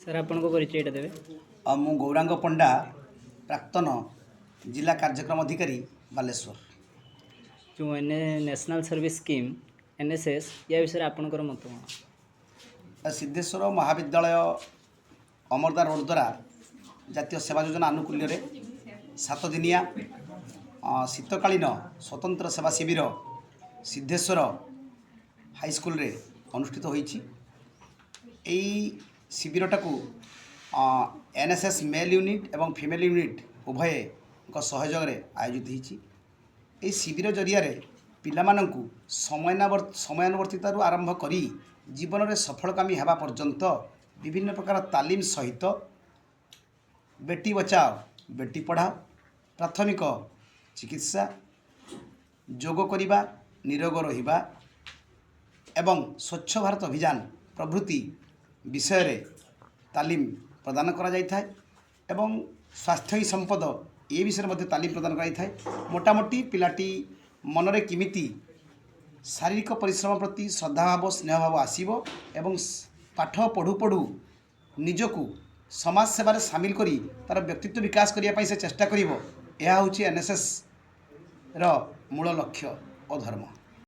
Sir आपण को परिचय देवे। मु गौरांग पंडा प्राक्तन जिला कार्यक्रम अधिकारी बालेश्वर। जो नेशनल सर्विस स्कीम एनएसएस या विषय आपणकर मत कौन? सिद्धेश्वर महाविद्यालय अमरदा रोड द्वारा जातीय सेवा योजना आनुकूल्य 7 दिनिया शीतकालीन स्वतंत्र सेवा शिविर सिद्धेश्वर हाईस्कल रे अनुष्ठित होईछि। एई शिविरटा को एनएसएस मेल यूनिट एवं फीमेल यूनिट उभय सहयोग रे आयोजित होईछि। एई शिविर जरिया रे पिलामानंकु समयानुवर्तितारू आरंभ करी जीवन में सफलकामी हेबा पर्यंत विभिन्न प्रकार तालीम सहित बेटी बचाओ बेटी पढ़ाओ, प्राथमिक चिकित्सा, जोग करिबा, निरोग रहिबा एवं स्वच्छ भारत अभियान प्रभृति विषय रे तालीम प्रदान करा जाय थाए एवं स्वास्थ्य ही संपद ए विषय मध्ये तालीम प्रदान कराई थाए। मोटामोटी पिलाटी मनरे किमिति शारीरिक परिश्रम प्रति श्रद्धाभाव स्नेहभाव आसीबो एवं पाठ पढ़ु पढ़ु निजकू समाज सेवा सामिल करी तार व्यक्तित्व विकास करने से चेष्टा करिवो। यह होछि एनएसएस रो मूल लक्ष्य और धर्म।